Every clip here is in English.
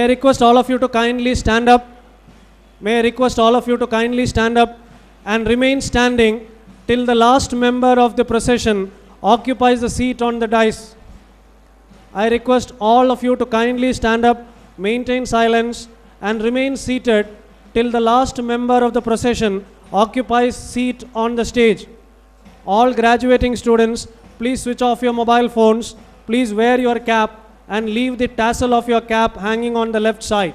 May I request all of you to kindly stand up. May I request all of you to kindly stand up and remain standing till the last member of the procession occupies the seat on the dais. I request all of you to kindly stand up, maintain silence, and remain seated till the last member of the procession occupies seat on the stage. All graduating students, please switch off your mobile phones. Please wear your cap and leave the tassel of your cap hanging on the left side.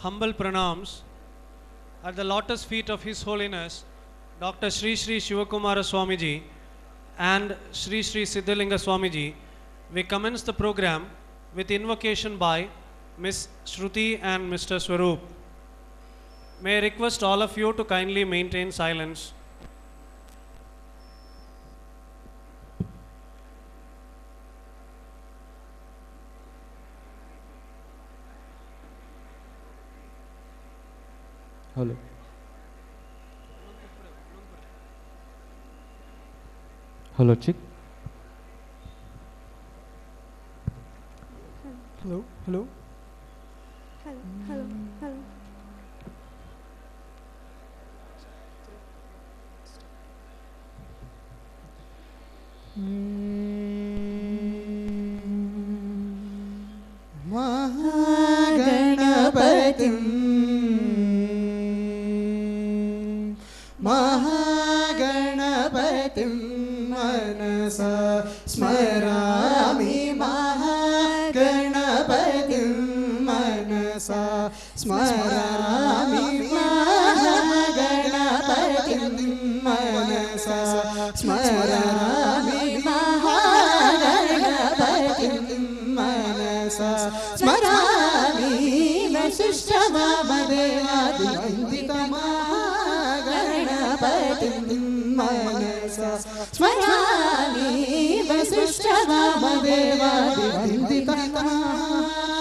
Humble pranams at the lotus feet of His Holiness Dr. Sri Sri Shivakumara Swamiji and Sri Sri Siddhalinga Swamiji, we commence the program with invocation by Miss Shruti and Mr. Swaroop. May I request all of you to kindly maintain silence. Hello. Hello, chick. Hello, hello. Hello, hello, hello. Mahaganapatim Mahaganapatim Manasa Smarami महागणपतिं मनसा स्मरामि वसिष्ठवामदेवादिवन्दितं महागणपतिं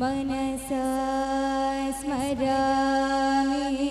मनसा स्मरामि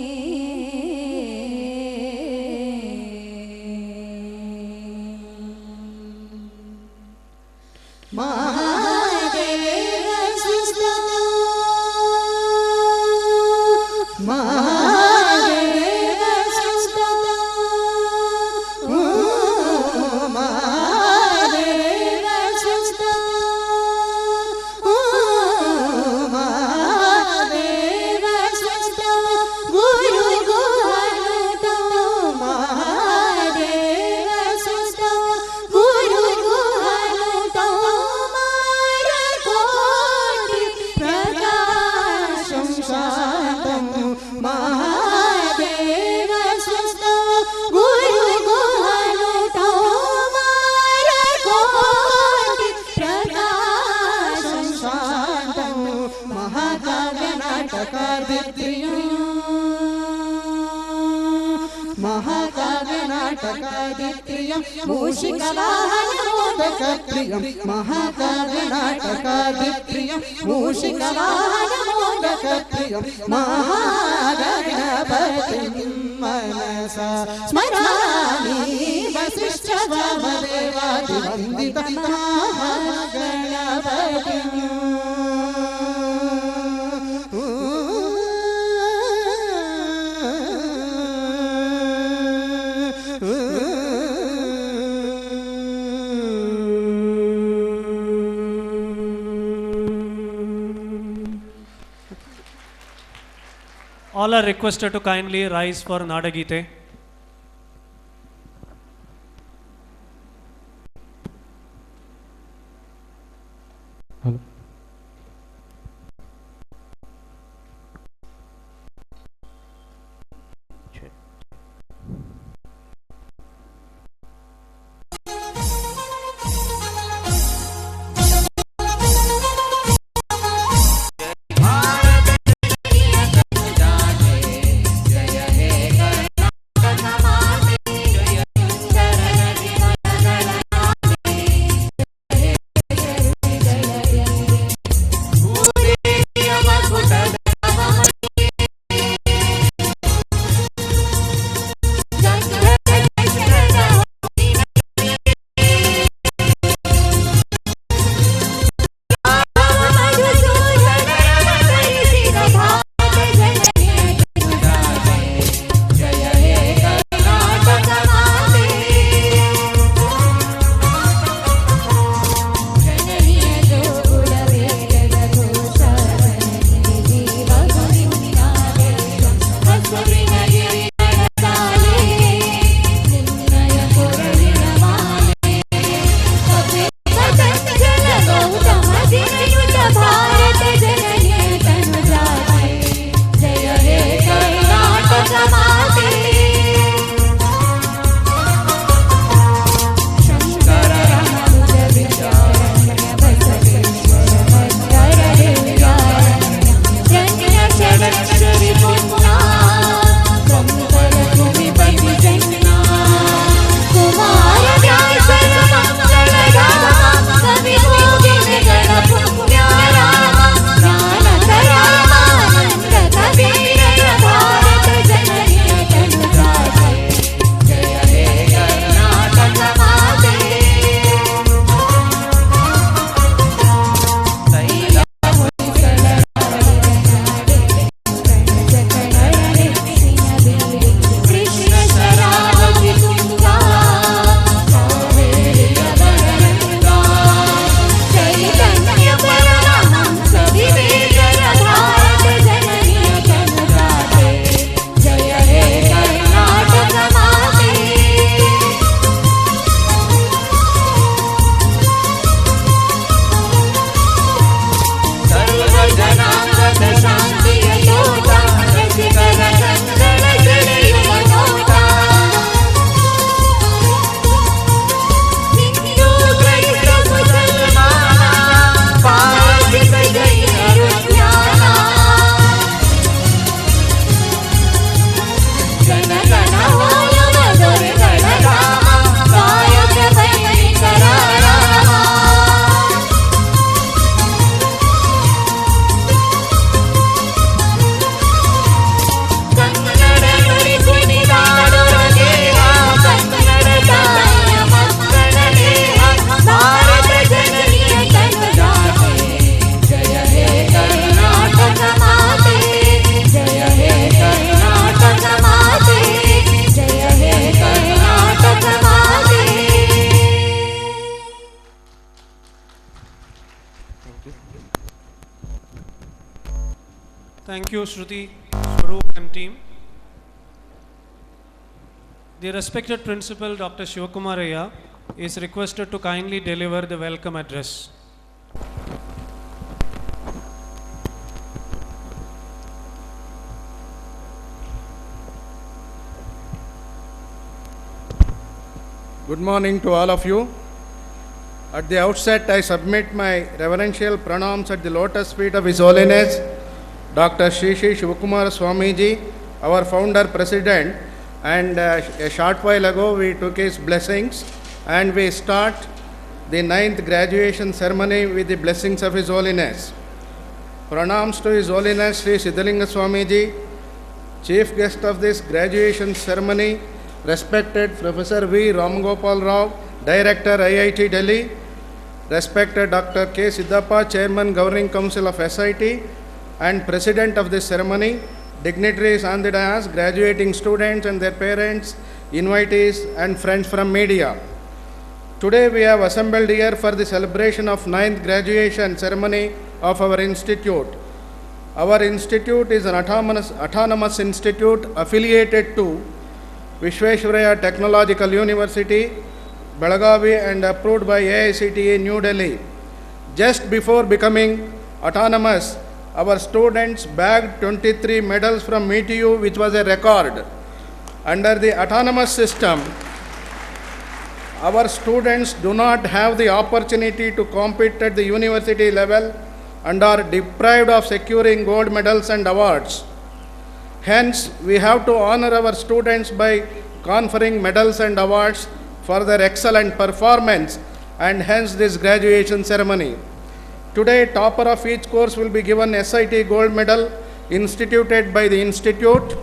महाकाव्यनाटकादिप्रियं मूषिकवाहनमोदकप्रियं महाकाव्यनाटकादिप्रियं मूषिकवाहनमोदकप्रियं महागणपतिं मनसा स्मरामि वसिष्ठवामदेवादिवन्दितं महागणपतिम् All are requested to kindly rise for Nadagite. Hello. Thank you, Shruti, Swaroop and team. The respected principal, Dr. Shivakumar Ayya, is requested to kindly deliver the welcome address. Good morning to all of you. At the outset, I submit my reverential pranams at the lotus feet of His Holiness Dr. Shri Shri Shivakumar Swamiji, our founder president, and a short while ago we took his blessings and we start the 9th graduation ceremony with the blessings of His Holiness. Pranams to His Holiness Shri Siddhalinga Swamiji, chief guest of this graduation ceremony, respected Professor V. Ramgopal Rao, Director IIT Delhi, respected Dr. K. Siddhappa, Chairman Governing Council of SIT and President of this ceremony, dignitaries on the dais, graduating students and their parents, invitees and friends from media. Today we have assembled here for the celebration of 9th graduation ceremony of our institute. Our institute is an autonomous institute affiliated to Vishveshwaraya Technological University, Belagavi, and approved by AICTE New Delhi. Just before becoming autonomous, our students bagged 23 medals from METU, which was a record. Under the autonomous system, our students do not have the opportunity to compete at the university level and are deprived of securing gold medals and awards. Hence, we have to honor our students by conferring medals and awards for their excellent performance, and hence this graduation ceremony. Today, topper of each course will be given SIT gold medal instituted by the institute.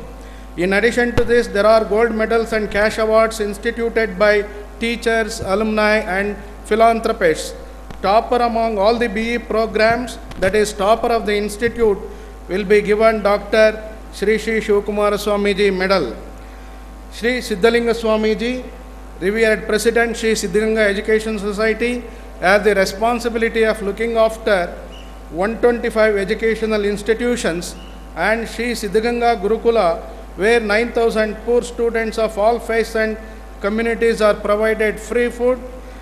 In addition to this, there are gold medals and cash awards instituted by teachers, alumni and philanthropists. Topper among all the BE programs, that is topper of the institute, will be given Dr. Shri Shri Shivakumar Swamiji medal. Shri Siddhalinga Swamiji, revered President Shri Siddhalinga Education Society, has the responsibility of looking after 125 educational institutions, and Shri Siddhaganga Gurukula, where 9,000 poor students of all faiths and communities are provided free food,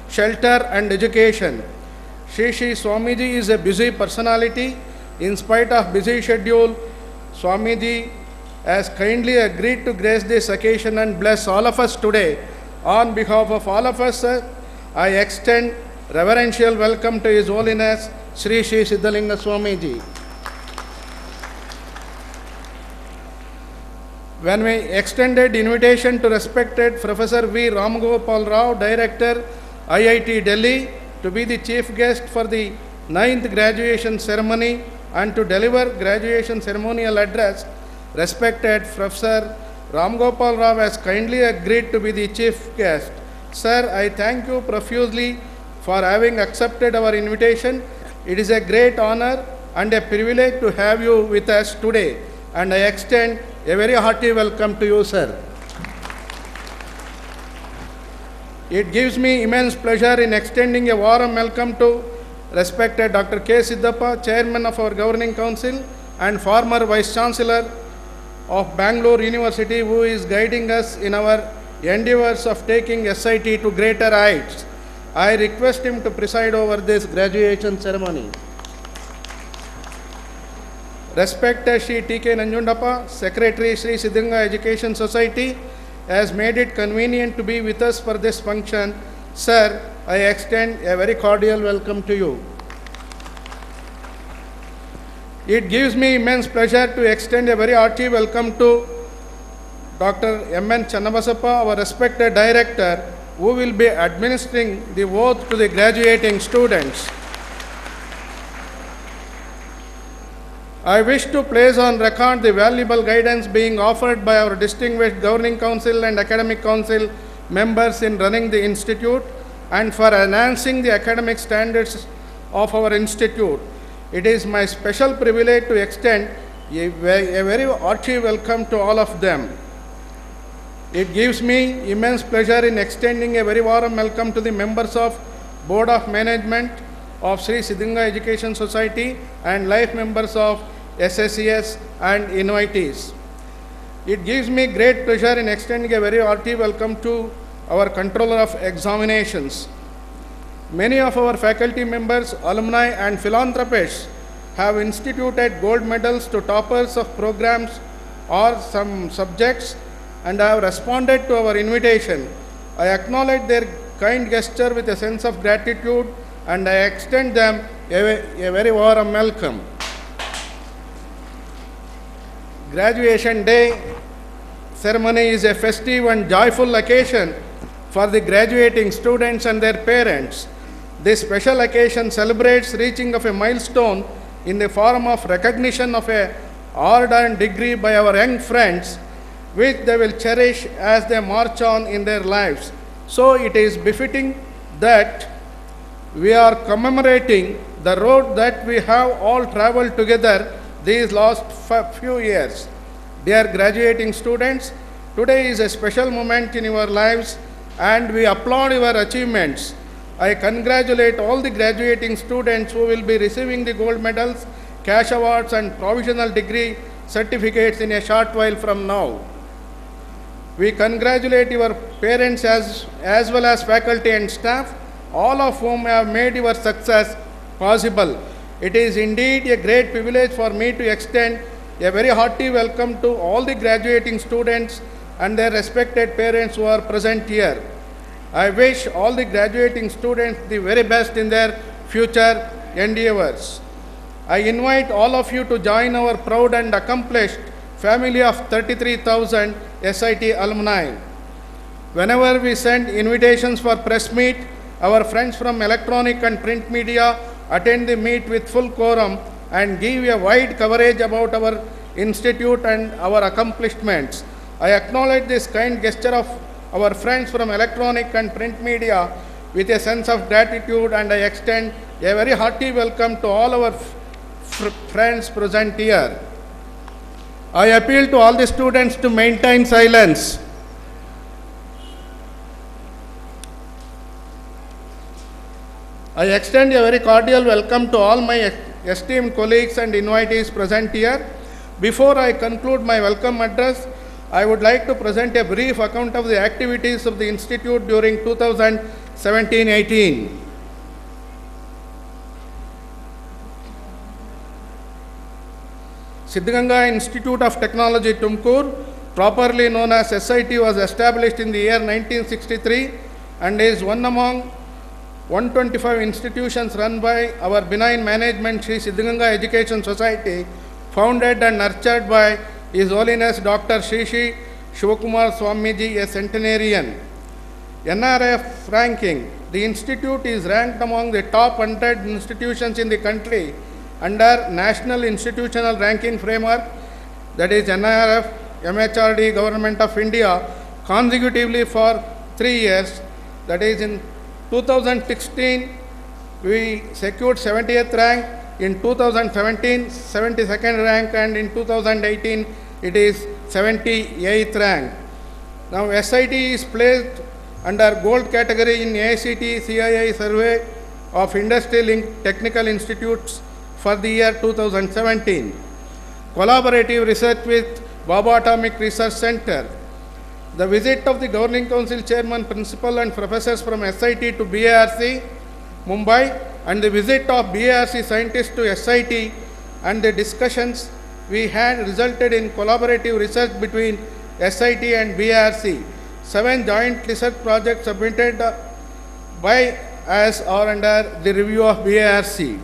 shelter and education. Shri Shri Swamiji is a busy personality. In spite of busy schedule, Swamiji has kindly agreed to grace this occasion and bless all of us today. On behalf of all of us, I extend reverential welcome to His Holiness Shri Shri Siddhalinga Swamiji. When we extended invitation to respected Professor V. Ramgopal Rao, Director IIT Delhi, to be the chief guest for the 9th graduation ceremony and to deliver graduation ceremonial address, respected Professor Ramgopal Rao has kindly agreed to be the chief guest. Sir, I thank you profusely for having accepted our invitation. It is a great honor and a privilege to have you with us today, and I extend a very hearty welcome to you, sir. It gives me immense pleasure in extending a warm welcome to respected Dr. K. Siddhappa, Chairman of our Governing Council and former Vice Chancellor of Bangalore University, who is guiding us in our endeavors of taking SIT to greater heights. I request him to preside over this graduation ceremony. Respected Shri T.K. Nanjundappa, Secretary Shri Siddhalinga Education Society, has made it convenient to be with us for this function. Sir, I extend a very cordial welcome to you. It gives me immense pleasure to extend a very hearty welcome to Dr. M.N. Channabasappa, our respected Director, who will be administering the oath to the graduating students. I wish to place on record the valuable guidance being offered by our distinguished Governing Council and Academic Council members in running the institute and for enhancing the academic standards of our institute. It is my special privilege to extend a very hearty welcome to all of them. It gives me immense pleasure in extending a very warm welcome to the members of Board of Management, of Sri Siddhanga Education Society and life members of SSCS and invitees. It gives me great pleasure in extending a very hearty welcome to our Controller of Examinations. Many of our faculty members, alumni and philanthropists have instituted gold medals to toppers of programs or some subjects and have responded to our invitation. I acknowledge their kind gesture with a sense of gratitude and I extend them a very warm welcome. Graduation Day ceremony is a festive and joyful occasion for the graduating students and their parents. This special occasion celebrates reaching of a milestone in the form of recognition of a hard-earned degree by our young friends, which they will cherish as they march on in their lives. So it is befitting that we are commemorating the road that we have all traveled together these last few years. Dear graduating students, today is a special moment in your lives and we applaud your achievements. I congratulate all the graduating students who will be receiving the gold medals, cash awards and provisional degree certificates in a short while from now. We congratulate your parents as well as faculty and staff, all of whom have made your success possible. It is indeed a great privilege for me to extend a very hearty welcome to all the graduating students and their respected parents who are present here. I wish all the graduating students the very best in their future endeavors. I invite all of you to join our proud and accomplished family of 33,000 SIT alumni. Whenever we send invitations for press meet, our friends from electronic and print media attend the meet with full quorum and give a wide coverage about our institute and our accomplishments. I acknowledge this kind gesture of our friends from electronic and print media with a sense of gratitude and I extend a very hearty welcome to all our friends present here. I appeal to all the students to maintain silence. I extend a very cordial welcome to all my esteemed colleagues and invitees present here. Before I conclude my welcome address, I would like to present a brief account of the activities of the Institute during 2017-18. Siddhganga Institute of Technology, Tumkur, properly known as SIT, was established in the year 1963 and is one among 125 institutions run by our benign management Sri Siddhganga Education Society, founded and nurtured by His Holiness Dr. Sri Sri Shivakumar Swamiji, a centenarian. NRF ranking. The institute is ranked among the top 100 institutions in the country under National Institutional Ranking Framework, that is NRF, MHRD, Government of India, consecutively for 3 years. That is in 2016, we secured 70th rank, in 2017, 72nd rank, and in 2018, it is 78th rank. Now, SIT is placed under gold category in AICT CII survey of industry-linked technical institutes for the year 2017. Collaborative research with Bhabha Atomic Research Center. The visit of the Governing Council Chairman, Principal and Professors from SIT to BARC, Mumbai, and the visit of BARC scientists to SIT and the discussions we had resulted in collaborative research between SIT and BARC. 7 joint research projects submitted by us are under the review of BARC.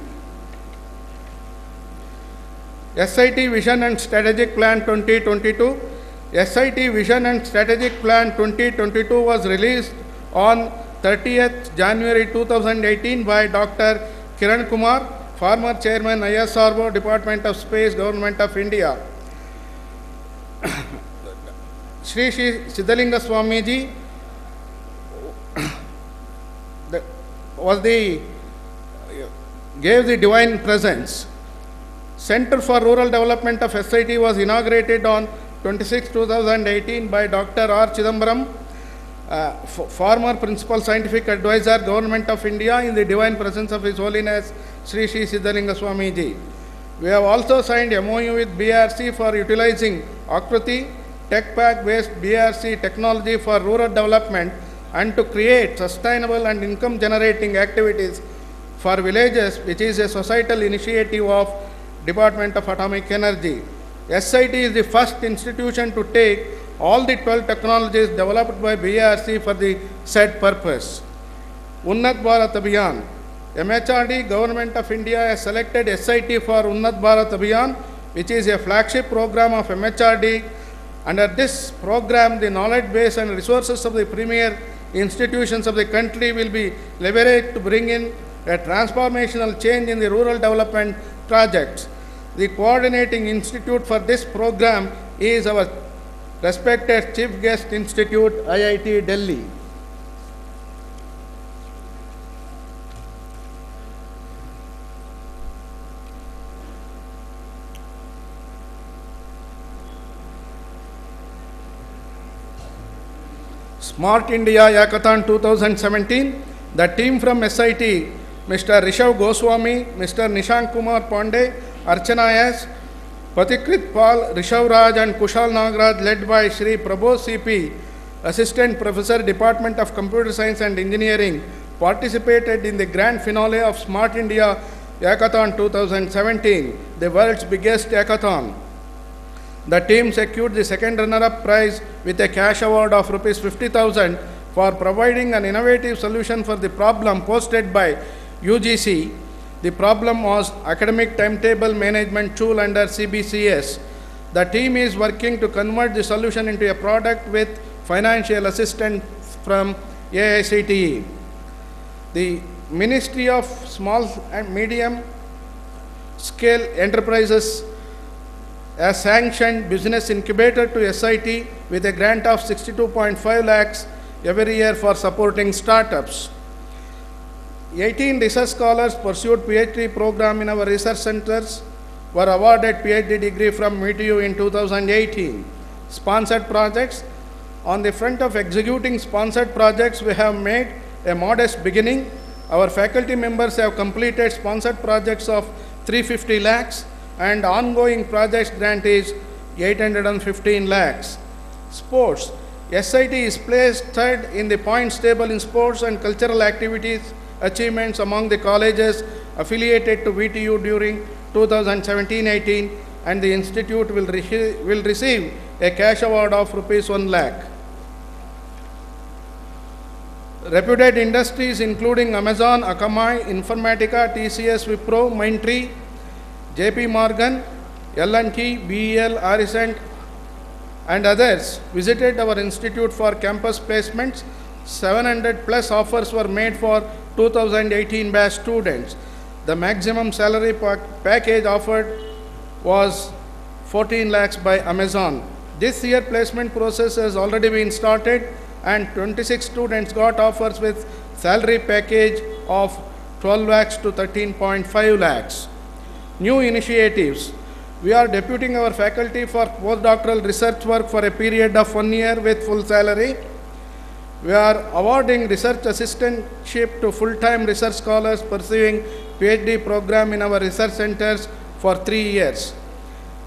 SIT Vision and Strategic Plan 2022. SIT Vision and Strategic Plan 2022 was released on 30th January 2018 by Dr. Kiran Kumar, former Chairman ISRO, Department of Space, Government of India. Sri Sri Siddhalinga Swamiji gave the divine presence. Center for Rural Development of SIT was inaugurated on 26, 2018 by Dr. R. Chidambaram. former Principal Scientific Advisor, Government of India, in the divine presence of His Holiness Sri Sri Siddhalinga Swamiji. We have also signed MOU with BRC for utilizing Akriti Tech Pack based BRC technology for rural development and to create sustainable and income generating activities for villages, which is a societal initiative of Department of Atomic Energy. SIT is the first institution to take all the 12 technologies developed by BRC for the said purpose. Unnat Bharat Abhiyan. MHRD, Government of India, has selected SIT for Unnat Bharat Abhiyan, which is a flagship program of MHRD. Under this program, the knowledge base and resources of the premier institutions of the country will be leveraged to bring in a transformational change in the rural development projects. The coordinating institute for this program is our respected Chief Guest Institute, IIT Delhi. Smart India Hackathon 2017, the team from SIT, Mr. Rishav Goswami, Mr. Nishank Kumar Pandey, Archana S, Patikrit Pal, Rishav Raj and Kushal Nagraj, led by Shri Prabodh CP, Assistant Professor, Department of Computer Science and Engineering, participated in the grand finale of Smart India Hackathon 2017, the world's biggest hackathon. The team secured the second runner-up prize with a cash award of Rs 50,000 for providing an innovative solution for the problem posted by UGC. The problem was academic timetable management tool under CBCS. The team is working to convert the solution into a product with financial assistance from AICTE. The Ministry of Small and Medium Scale Enterprises has sanctioned business incubator to SIT with a grant of 62.5 lakhs every year for supporting startups. 18 research scholars pursued PhD program in our research centers were awarded PhD degree from MITU in 2018. Sponsored projects. On the front of executing sponsored projects, we have made a modest beginning. Our faculty members have completed sponsored projects of 350 lakhs and ongoing projects grant is 815 lakhs. Sports. SIT is placed third in the points table in sports and cultural activities achievements among the colleges affiliated to VTU during 2017-18, and the institute will receive a cash award of Rs 1 lakh. Reputed industries including Amazon, Akamai, Informatica, TCS, Wipro, Mindtree, JP Morgan, L&T, BEL, Arisent, and others visited our institute for campus placements. 700 plus offers were made for 2018 batch students. The maximum salary package offered was 14 lakhs by Amazon. This year placement process has already been started and 26 students got offers with salary package of 12 lakhs to 13.5 lakhs. New initiatives. We are deputing our faculty for postdoctoral research work for a period of 1 year with full salary. We are awarding research assistantship to full-time research scholars pursuing PhD program in our research centers for 3 years.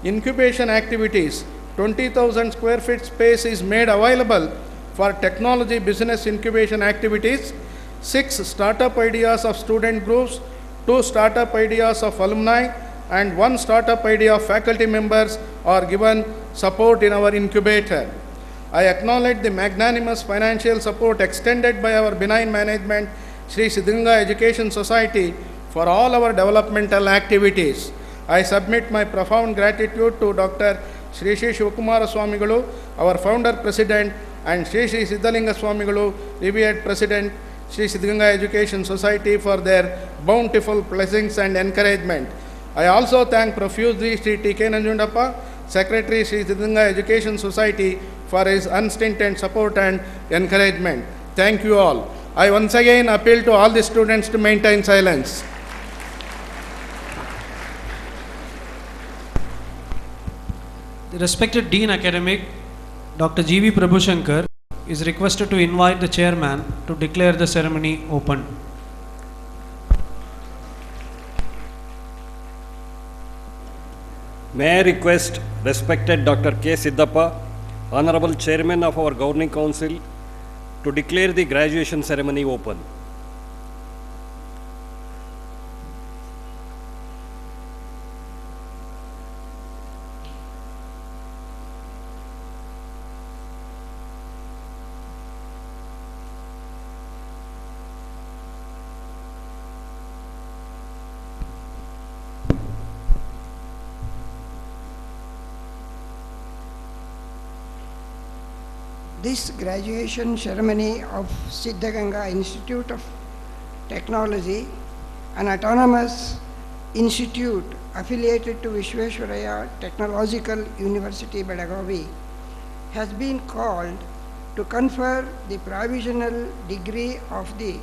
Incubation activities. 20,000 square feet space is made available for technology business incubation activities. 6 startup ideas of student groups, 2 startup ideas of alumni, and 1 startup idea of faculty members are given support in our incubator. I acknowledge the magnanimous financial support extended by our benign management, Sri Siddhalinga Education Society, for all our developmental activities. I submit my profound gratitude to Dr. Sri Sri Shivakumara Swamigalu, our founder president, and Sri Sri Siddhalinga Swamigalu, revered president, Sri Siddhalinga Education Society, for their bountiful blessings and encouragement. I also thank profusely Sri T.K. Nanjundappa, Secretary Sri Siddhalinga Education Society, for his unstinted support and encouragement. Thank you all. I once again appeal to all the students to maintain silence. The respected Dean Academic, Dr. G.V. Prabhushankar, is requested to invite the chairman to declare the ceremony open. May I request respected Dr. K. Siddhappa, Honorable Chairman of our Governing Council, to declare the graduation ceremony open. This graduation ceremony of Siddhaganga Institute of Technology, an autonomous institute affiliated to Vishveshwaraya Technological University, Belagavi, has been called to confer the provisional degree of the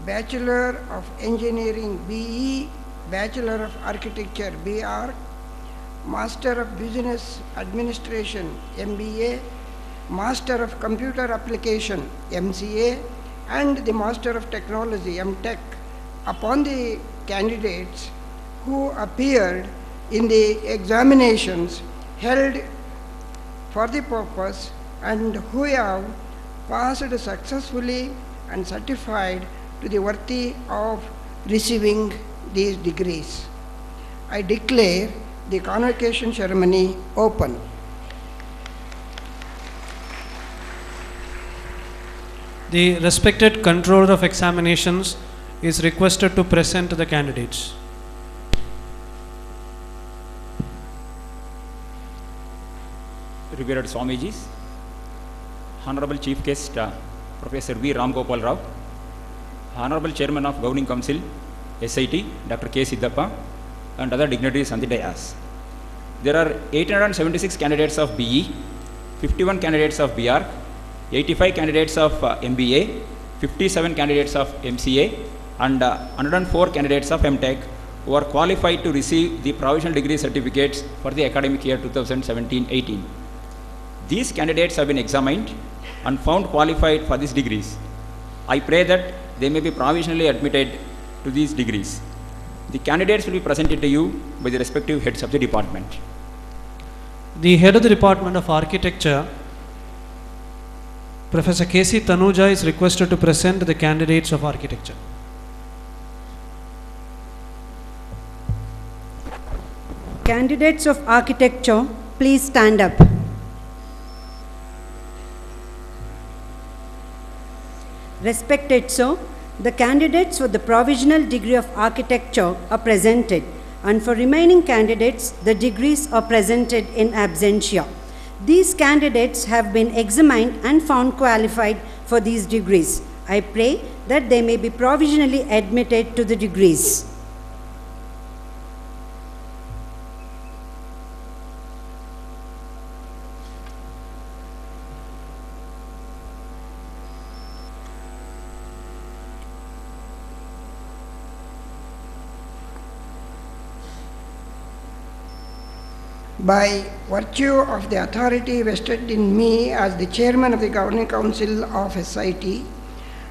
Bachelor of Engineering BE, Bachelor of Architecture BR, Master of Business Administration MBA, Master of Computer Application MCA, and the Master of Technology MTech upon the candidates who appeared in the examinations held for the purpose and who have passed successfully and certified to the worthy of receiving these degrees. I declare the convocation ceremony open. The respected controller of examinations is requested to present the candidates. Revered Swamijis, Honorable Chief Guest Professor V. Ram Gopal Rao, Honorable Chairman of Governing Council SIT Dr. K. Siddhappa, and other dignitaries on the dais. There are 876 candidates of BE, 51 candidates of BR, 85 candidates of MBA, 57 candidates of MCA, and 104 candidates of MTech who are qualified to receive the provisional degree certificates for the academic year 2017-18. These candidates have been examined and found qualified for these degrees. I pray that they may be provisionally admitted to these degrees. The candidates will be presented to you by the respective heads of the department. The head of the Department of Architecture, Professor K.C. Tanuja, is requested to present the candidates of architecture. Candidates of architecture, please stand up. Respected sir, the candidates for the provisional degree of architecture are presented, and for remaining candidates, the degrees are presented in absentia. These candidates have been examined and found qualified for these degrees. I pray that they may be provisionally admitted to the degrees. By virtue of the authority vested in me as the chairman of the Governing Council of SIT,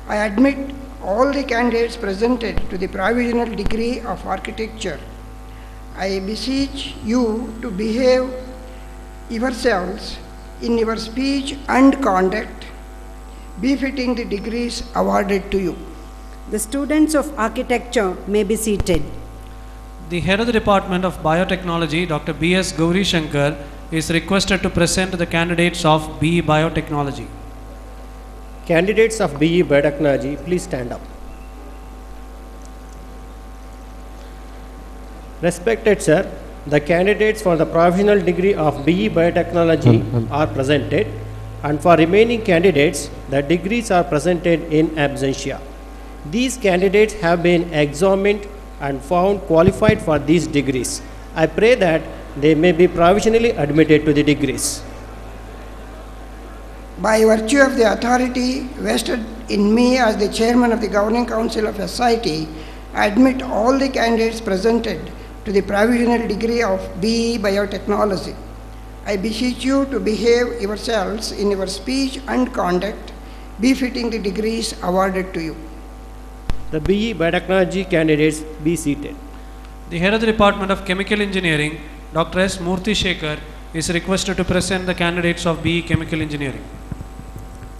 I admit all the candidates presented to the provisional degree of architecture. I beseech you to behave yourselves in your speech and conduct befitting the degrees awarded to you. The students of architecture may be seated. The head of the Department of Biotechnology, Dr. B.S. Gauri Shankar, is requested to present the candidates of BE Biotechnology. Candidates of BE Biotechnology, please stand up. Respected sir, the candidates for the provisional degree of BE Biotechnology are presented, and for remaining candidates, the degrees are presented in absentia. These candidates have been examined and found qualified for these degrees. I pray that they may be provisionally admitted to the degrees. By virtue of the authority vested in me as the chairman of the Governing Council of SIT, I admit all the candidates presented to the provisional degree of BE Biotechnology. I beseech you to behave yourselves in your speech and conduct, befitting the degrees awarded to you. The BE Biotechnology candidates be seated. The head of the Department of Chemical Engineering, Dr. S. Murthy Shekhar, is requested to present the candidates of BE Chemical Engineering.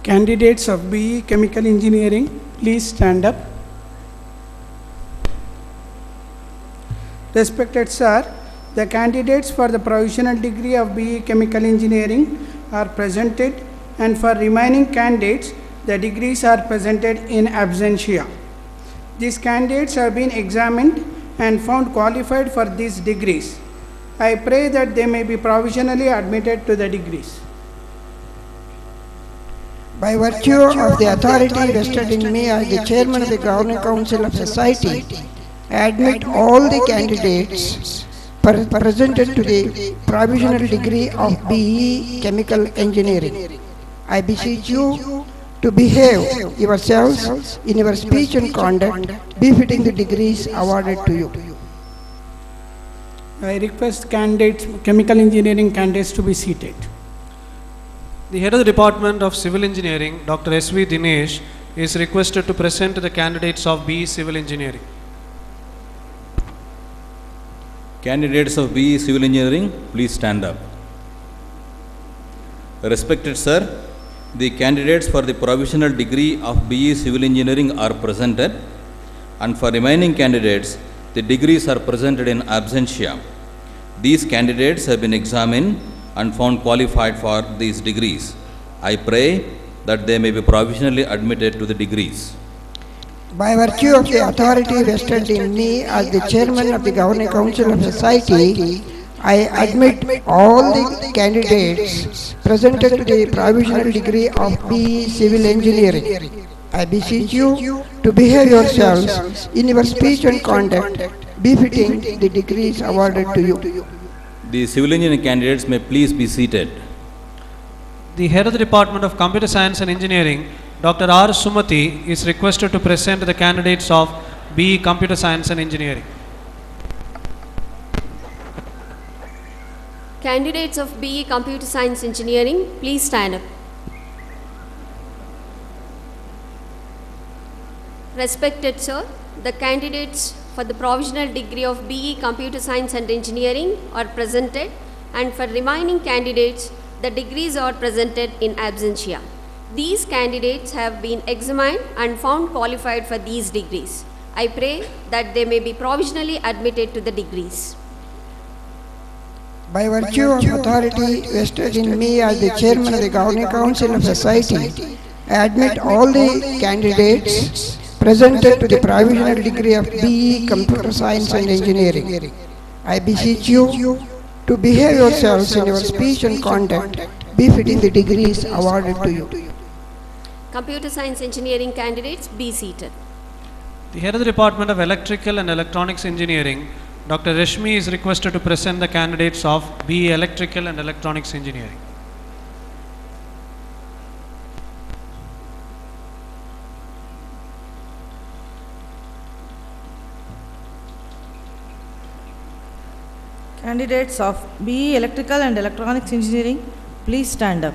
Candidates of BE Chemical Engineering, please stand up. Respected sir, the candidates for the provisional degree of BE Chemical Engineering are presented, and for remaining candidates, the degrees are presented in absentia. These candidates have been examined and found qualified for these degrees. I pray that they may be provisionally admitted to the degrees. By virtue of the authority vested in me as the chairman of the Governing Council of Society, I admit all the candidates presented to the provisional degree of BE Chemical Engineering. I beseech you to behave yourselves in your speech and conduct, befitting the degrees awarded to you. I request candidates, chemical engineering candidates to be seated. The head of the Department of Civil Engineering, Dr. S.V. Dinesh, is requested to present the candidates of BE Civil Engineering. Candidates of BE Civil Engineering, please stand up. Respected sir, the candidates for the provisional degree of BE Civil Engineering are presented, and for remaining candidates, the degrees are presented in absentia. These candidates have been examined and found qualified for these degrees. I pray that they may be provisionally admitted to the degrees. By virtue of the authority vested in me as the chairman of the Governing Council of Society, I admit all the candidates presented to the provisional degree of BE Civil Engineering. I beseech you to behave yourselves in your speech and conduct, befitting the degrees awarded to you. The civil engineering candidates may please be seated. The head of the Department of Computer Science and Engineering, Dr. R. Sumati, is requested to present the candidates of BE Computer Science and Engineering. Candidates of BE Computer Science Engineering, please stand up. Respected sir, the candidates for the provisional degree of BE Computer Science and Engineering are presented, and for remaining candidates, the degrees are presented in absentia. These candidates have been examined and found qualified for these degrees. I pray that they may be provisionally admitted to the degrees. By virtue of authority vested in me as the chairman of the Governing Council of Society, I admit all the candidates presented to the provisional degree of BE Computer Science and Engineering. I beseech you to behave yourselves in your speech and conduct, befitting the degrees awarded to you. Computer Science Engineering candidates, be seated. The head of the Department of Electrical and Electronics Engineering, Dr. Rashmi, is requested to present the candidates of BE Electrical and Electronics Engineering. Candidates of BE Electrical and Electronics Engineering, please stand up.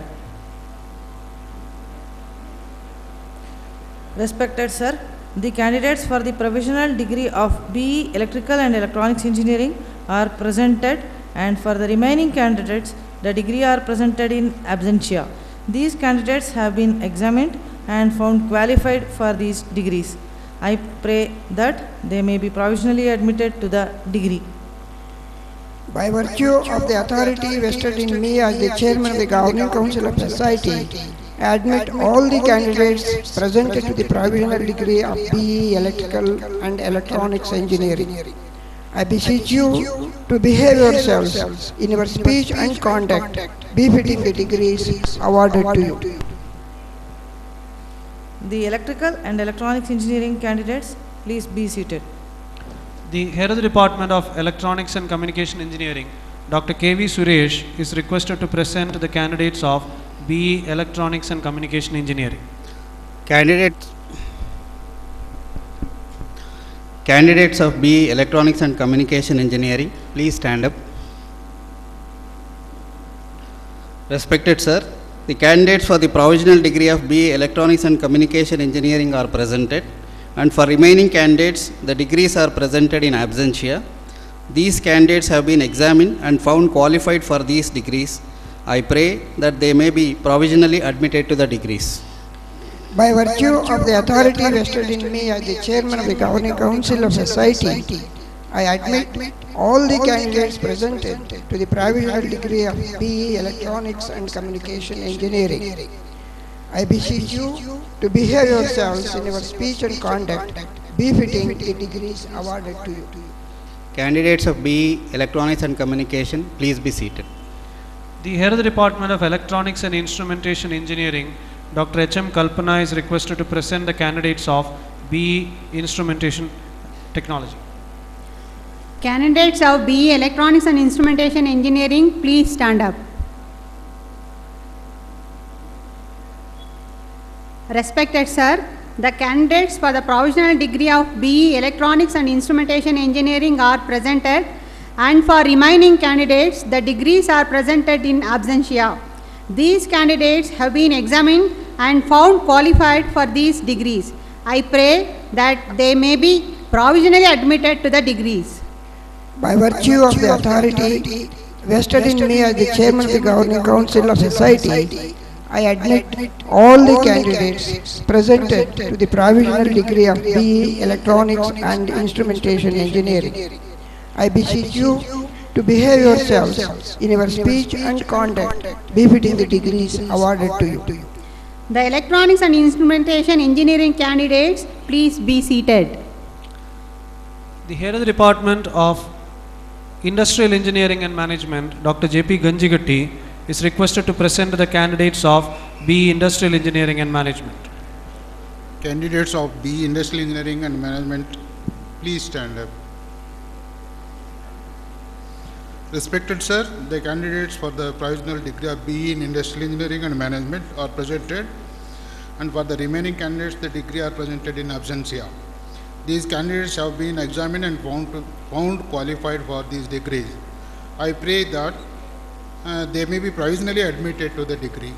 Respected sir, the candidates for the provisional degree of BE Electrical and Electronics Engineering are presented, and for the remaining candidates, the degree are presented in absentia. These candidates have been examined and found qualified for these degrees. I pray that they may be provisionally admitted to the degree. By virtue of the authority vested in me as the chairman of the Governing Council of Society, I admit all the candidates presented to the provisional degree of BE Electrical and Electronics Engineering. I beseech you to behave yourselves in your speech and conduct, befitting the degrees awarded to you. The Electrical and Electronics Engineering candidates, please be seated. The head of the Department of Electronics and Communication Engineering, Dr. K.V. Suresh, is requested to present the candidates of BE Electronics and Communication Engineering. Candidates of BE Electronics and Communication Engineering, please stand up. Respected sir, the candidates for the provisional degree of BE Electronics and Communication Engineering are presented, and for remaining candidates, the degrees are presented in absentia. These candidates have been examined and found qualified for these degrees. I pray that they may be provisionally admitted to the degrees. By virtue of the authority vested in me as the chairman of the Governing Council of Society, I admit all the candidates presented to the provisional degree of BE Electronics and Communication Engineering. I beseech you to behave yourselves in your speech and conduct befitting the degrees awarded to you. Candidates of BE Electronics and Communication, please be seated. The head of the Department of Electronics and Instrumentation Engineering, Dr. H.M. Kalpana, is requested to present the candidates of BE Instrumentation Technology. Candidates of BE Electronics and Instrumentation Engineering, please stand up. Respected sir, the candidates for the provisional degree of BE Electronics and Instrumentation Engineering are presented, and for remaining candidates, the degrees are presented in absentia. These candidates have been examined and found qualified for these degrees. I pray that they may be provisionally admitted to the degrees. By virtue of the authority vested in me as the chairman of the Governing Council of Society, I admit all the candidates presented to the provisional degree of BE Electronics and Instrumentation Engineering. I beseech you to behave yourselves in your speech and conduct befitting the degrees awarded to you. The Electronics and Instrumentation Engineering candidates, please be seated. The head of the Department of Industrial Engineering and Management, Dr. J.P. Ganjigatti, is requested to present the candidates of BE Industrial Engineering and Management. Candidates of BE Industrial Engineering and Management, please stand up. Respected sir, the candidates for the provisional degree of BE in Industrial Engineering and Management are presented, and for the remaining candidates, the degree are presented in absentia. These candidates have been examined and found qualified for these degrees. I pray that they may be provisionally admitted to the degree.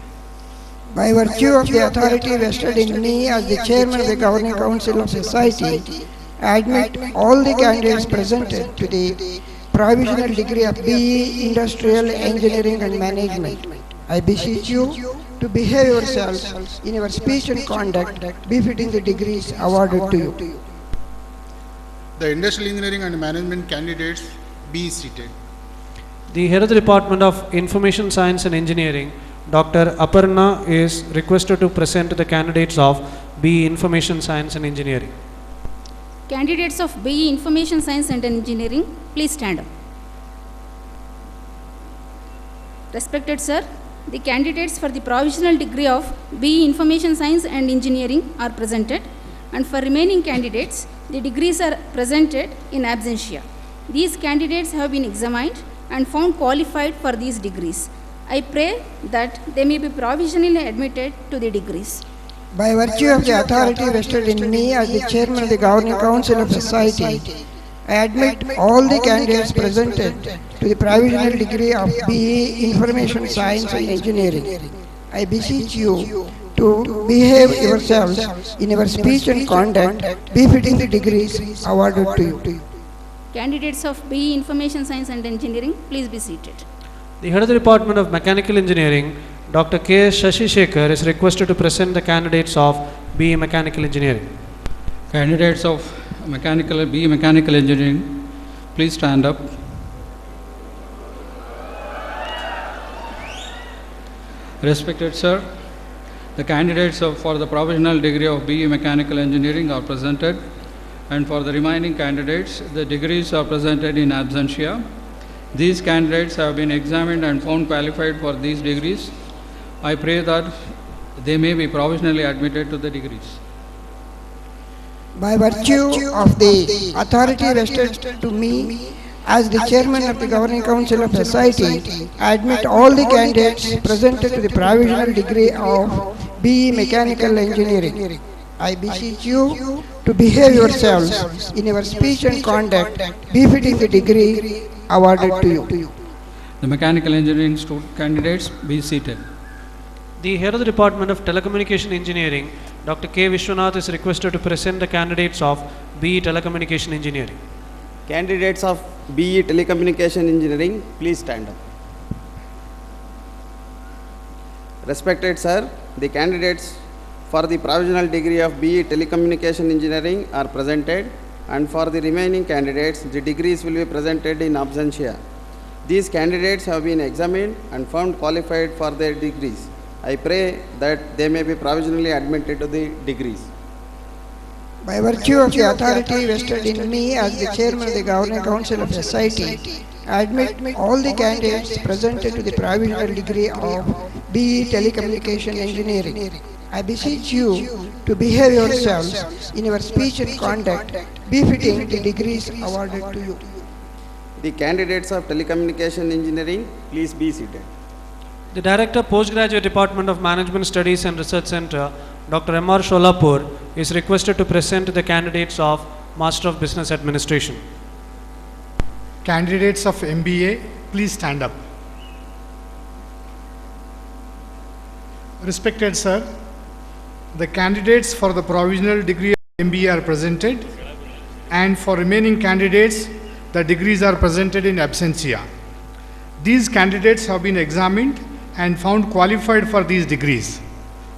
By virtue of the authority vested in me as the chairman of the Governing Council of Society, I admit all the candidates presented to the provisional degree of BE Industrial Engineering and Management. I beseech you to behave yourselves in your speech and conduct befitting the degrees awarded to you. The Industrial Engineering and Management candidates, be seated. The head of the Department of Information Science and Engineering, Dr. Aparna, is requested to present the candidates of BE Information Science and Engineering. Candidates of BE Information Science and Engineering, please stand up. Respected sir, the candidates for the provisional degree of BE Information Science and Engineering are presented, and for remaining candidates, the degrees are presented in absentia. These candidates have been examined and found qualified for these degrees. I pray that they may be provisionally admitted to the degrees. By virtue of the authority vested in me as the chairman of the Governing Council of Society, I admit all the candidates presented to the provisional degree of BE Information Science and Engineering. I beseech you to behave yourselves in your speech and conduct befitting the degrees awarded to you. Candidates of BE Information Science and Engineering, please be seated. The head of the Department of Mechanical Engineering, Dr. K. Shashi Shekhar, is requested to present the candidates of BE Mechanical Engineering. Candidates of BE Mechanical Engineering, please stand up. Respected sir, the candidates for the provisional degree of BE Mechanical Engineering are presented, and for the remaining candidates, the degrees are presented in absentia. These candidates have been examined and found qualified for these degrees. I pray that they may be provisionally admitted to the degrees. By virtue of the authority vested to me as the chairman of the Governing Council of Society, I admit all the candidates presented to the provisional degree of BE Mechanical Engineering. I beseech you to behave yourselves in your speech and conduct befitting the degree awarded to you. the mechanical engineering candidates be seated. The head of the Department of Telecommunication Engineering, Dr. K. Vishwanath, is requested to present the candidates of BE Telecommunication Engineering. Candidates of BE Telecommunication Engineering, please stand up. Respected sir, the candidates for the provisional degree of BE Telecommunication Engineering are presented, and for the remaining candidates, the degrees will be presented in absentia. These candidates have been examined and found qualified for their degrees. I pray that they may be provisionally admitted to the degrees. By virtue of the authority vested in me as the chairman of the Governing Council of SIT, I admit all the candidates presented to the provisional degree of BE Telecommunication Engineering. I beseech you to behave yourselves in your speech and conduct befitting the degrees awarded to you. The candidates of Telecommunication Engineering, please be seated. The Director, Postgraduate Department of Management Studies and Research Center, Dr. M.R. Sholapur, is requested to present the candidates of Master of Business Administration. Candidates of MBA, please stand up. Respected sir, the candidates for the provisional degree of MBA are presented, and for remaining candidates, the degrees are presented in absentia. These candidates have been examined and found qualified for these degrees.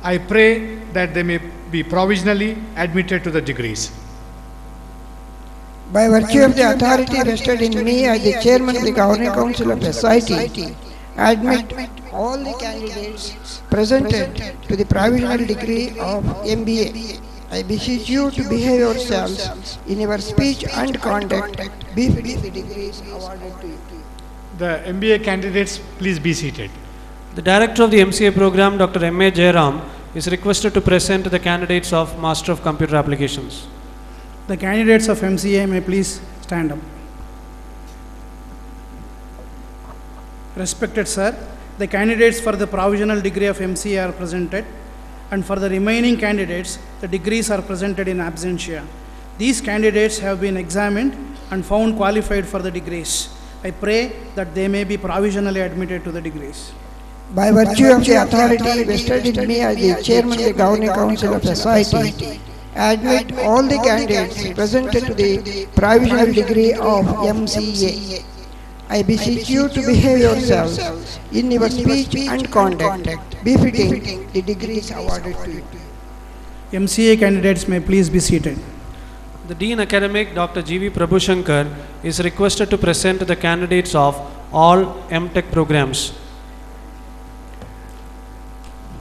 I pray that they may be provisionally admitted to the degrees. By virtue of the authority vested in me as the chairman of the Governing Council of SIT, I admit all the candidates presented to the provisional degree of MBA. I beseech you to behave yourselves in your speech and conduct befitting the degrees awarded to you. The MBA candidates, please be seated. The Director of the MCA program, Dr. M.A. Jairam, is requested to present the candidates of Master of Computer Applications. The candidates of MCA may please stand up. Respected sir, the candidates for the provisional degree of MCA are presented, and for the remaining candidates, the degrees are presented in absentia. These candidates have been examined and found qualified for the degrees. I pray that they may be provisionally admitted to the degrees. By virtue of the authority vested in me as the chairman of the Governing Council of SIT, I admit all the candidates presented to the provisional degree of MCA. I beseech you to behave yourselves in your speech and conduct befitting the degrees awarded to you. MCA candidates may please be seated. The Dean Academic, Dr. G.V. Prabhushankar, is requested to present the candidates of all MTech programs.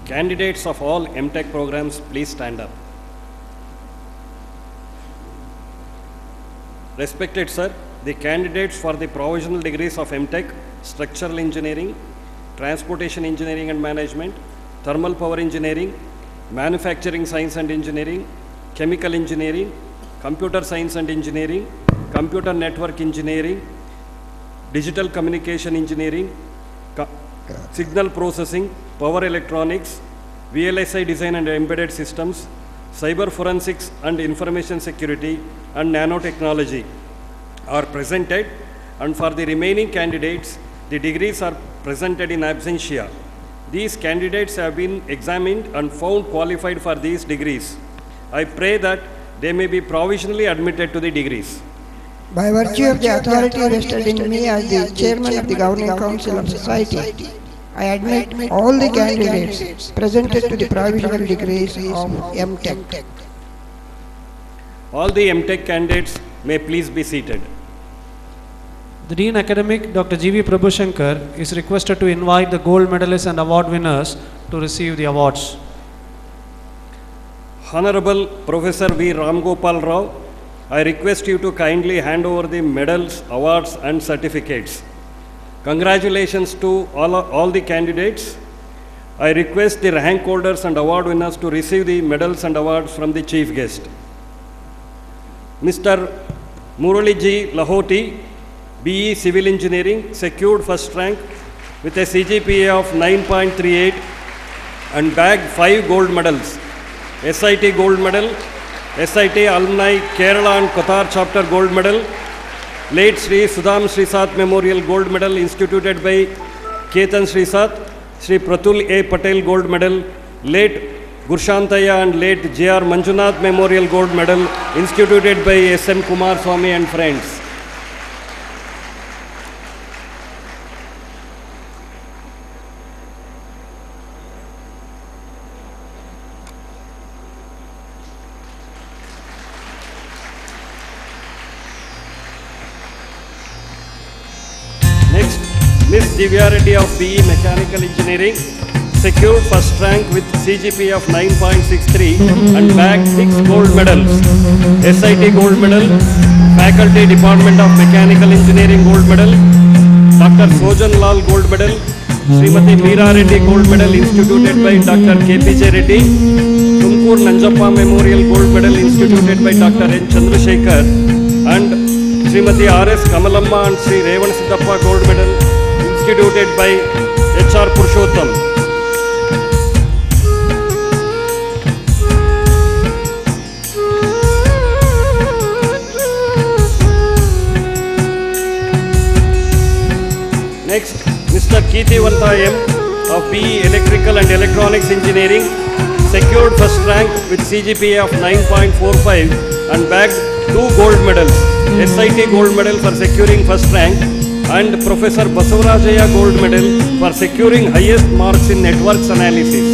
Candidates of all MTech programs, please stand up. Respected sir, the candidates for the provisional degrees of MTech, Structural Engineering, Transportation Engineering and Management, Thermal Power Engineering, Manufacturing Science and Engineering, Chemical Engineering, Computer Science and Engineering, Computer Network Engineering, Digital Communication Engineering, Signal Processing, Power Electronics, VLSI Design and Embedded Systems, Cyber Forensics and Information Security, and Nanotechnology are presented, and for the remaining candidates, the degrees are presented in absentia. These candidates have been examined and found qualified for these degrees. I pray that they may be provisionally admitted to the degrees. By virtue of the authority vested in me as the chairman of the Governing Council of Society, I admit all the candidates presented to the provisional degrees of MTech. All the MTech candidates may please be seated. The Dean Academic, Dr. G.V. Prabhushankar, is requested to invite the gold medalists and award winners to receive the awards. Honorable Professor V. Ramgopal Rao, I request you to kindly hand over the medals, awards and certificates. Congratulations to all the candidates. I request the rank holders and award winners to receive the medals and awards from the chief guest. Mr. Murali G. Lahoti, BE Civil Engineering, secured first rank with a CGPA of 9.38 and bagged 5 gold medals. SIT Gold Medal, SIT Alumni Kerala and Qatar Chapter Gold Medal, late Sri Sudham Srisat Memorial Gold Medal instituted by Ketan Srisat, Sri Pratul A. Patel Gold Medal, late Gurshantaya and late J.R. Manjunath Memorial Gold Medal instituted by S.M. Kumar Swami and friends. Next, Miss Divya Reddy of BE Mechanical Engineering secured first rank with CGPA of 9.63 and bagged 6 gold medals. SIT Gold Medal, Faculty Department of Mechanical Engineering Gold Medal, Dr. Sojan Lal Gold Medal, Srimati Meera Reddy Gold Medal instituted by Dr. KPJ Reddy, Tumkur Nanjappa Memorial Gold Medal instituted by Dr. N. Chandrasekhar, and Srimati R.S. Kamalamma and Sri Revan Siddhappa Gold Medal instituted by H.R. Purushottam. Next, Mr. Keethivanta M of BE Electrical and Electronics Engineering secured first rank with CGPA of 9.45 and bagged 2 gold medals. SIT Gold Medal for securing first rank and Professor Basavarajaya Gold Medal for securing highest marks in networks analysis.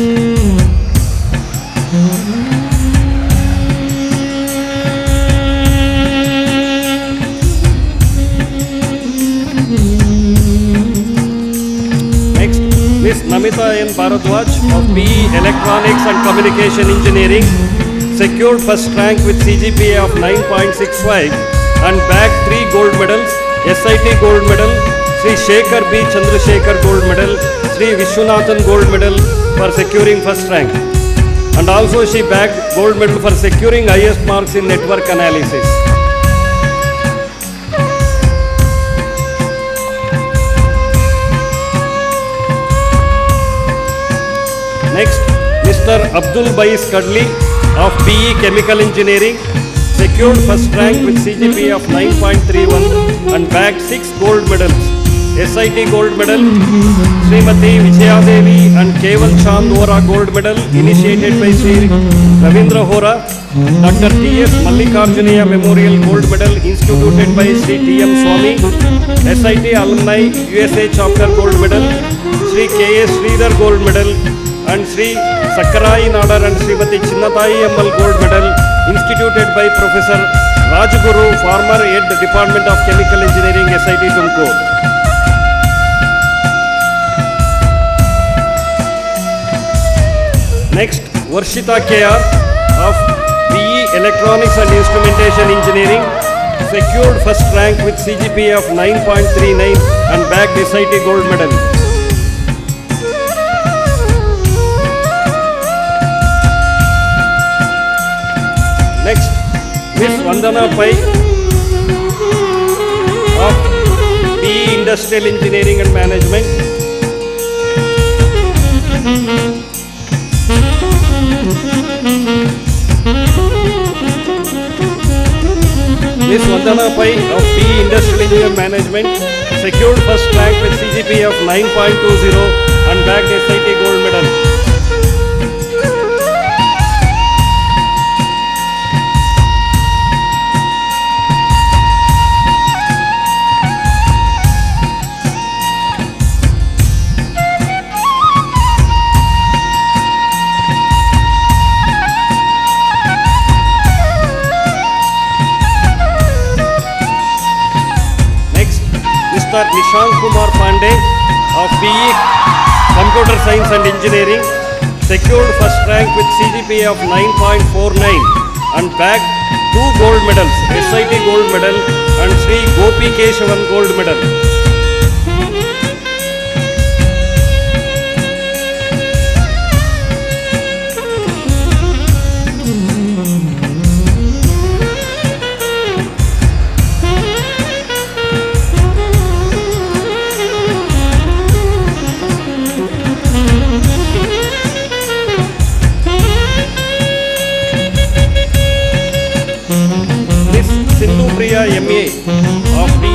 Next, Ms. Namita N. Bharadwaj of BE Electronics and Communication Engineering secured first rank with CGPA of 9.65 and bagged 3 gold medals. SIT Gold Medal, Sri Shekhar B. Chandrasekhar Gold Medal, Sri Vishwanathan Gold Medal for securing first rank. And also she bagged gold medal for securing highest marks in network analysis. Next, Mr. Abdul Bais Kadli of BE Chemical Engineering secured first rank with CGPA of 9.31 and bagged 6 gold medals. SIT Gold Medal, Srimati Vijayadevi and Keval Chand Vora Gold Medal initiated by Sri Ravindra Hora, Dr. T.S. Mallikarjunaya Memorial Gold Medal instituted by Sri T.M. Swami, SIT Alumni USA Chapter Gold Medal, Sri K.S. Sridhar Gold Medal and Sri Sakarai Nadar and Srimati Chinnatai Ammal Gold Medal instituted by Professor Rajguru, former head Department of Chemical Engineering, SIT Tumkur. Next, Varshita KR of BE Electronics and Instrumentation Engineering secured first rank with CGPA of 9.39 and bagged SIT Gold Medal. Next, Miss Vandana Pai of BE Industrial Engineering and Management Miss Vandana Pai of BE Industrial Engineering Management secured first rank with CGPA of 9.20 and bagged SIT Gold Medal. Mr. Nishank Kumar Pandey of BE Computer Science and Engineering secured first rank with CGPA of 9.49 and bagged 2 gold medals, SIT Gold Medal and Sri Gopi Keshavan Gold Medal. MA of BE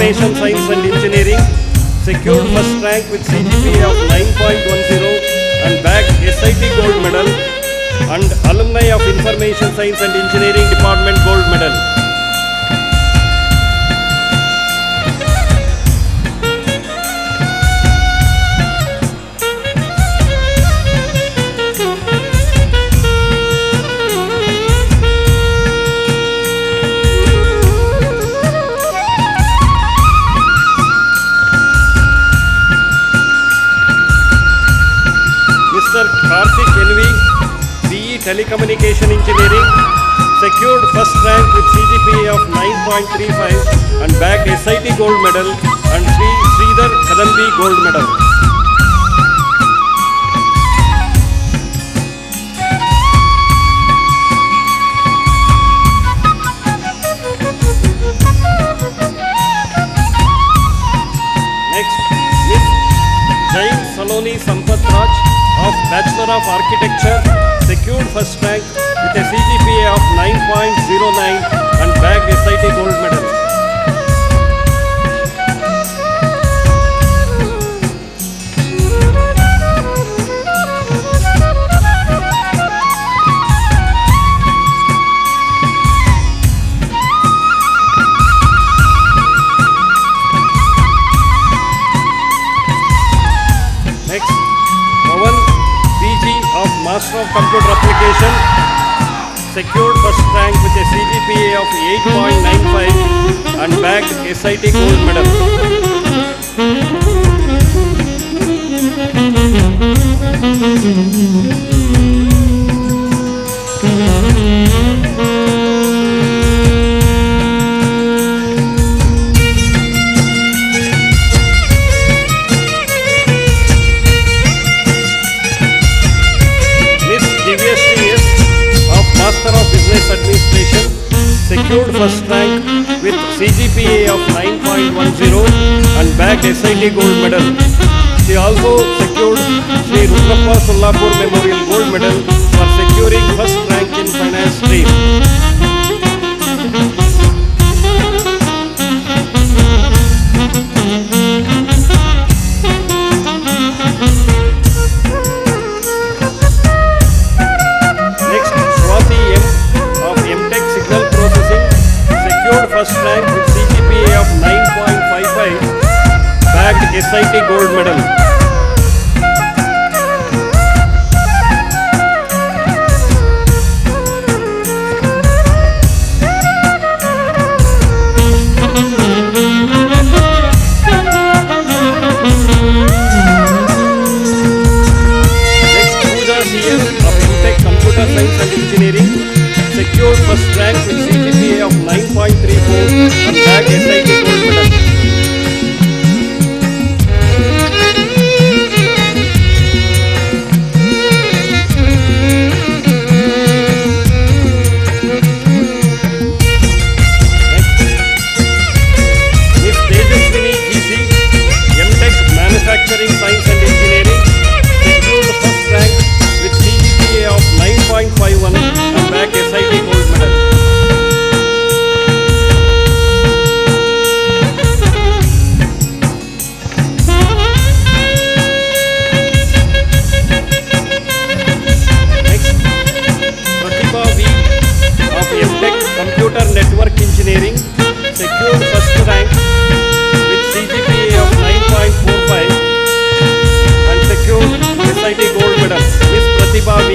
Information Science and Engineering, secured first rank with CGPA of 9.10 and bagged SIT Gold Medal, and alumni of Information Science and Engineering Department Gold Medal. Mr. Karthik NV, BE Telecommunication Engineering, secured first rank with CGPA of 9.35 and bagged SIT Gold Medal and Sri Sridhar Kadambi Gold Medal. Next, Ms. Jain Saloni Sampath Raj of Bachelor of Architecture, secured first rank with a CGPA of 9.09 and bagged SIT Gold Medal. Next, Pawan PG of Master of Computer Application, secured first rank with a CGPA of 8.95 and bagged SIT Gold Medal. Miss Divyashree S of Master of Business Administration, secured first rank with CGPA of 9.10 and bagged SIT Gold Medal. She also secured Sri Rudrappa Sollapur Memorial Gold Medal for securing first rank in finance stream. Next, Swati M of MTech Signal Processing, secured first rank with CGPA of 9.55, bagged SIT Gold Medal. Next, Pooja CS of MTech Computer Science and Engineering, secured first rank with CGPA of 9.34 and bagged SIT Gold Medal. Miss Tejaswini GC, MTech Manufacturing Science and Engineering, secured first rank with CGPA of 9.51 and bagged SIT Gold Medal. Next, Pratibha V of MTech Computer Network Engineering, secured first rank with CGPA of 9.45 and secured SIT Gold Medal. Miss Pratibha V.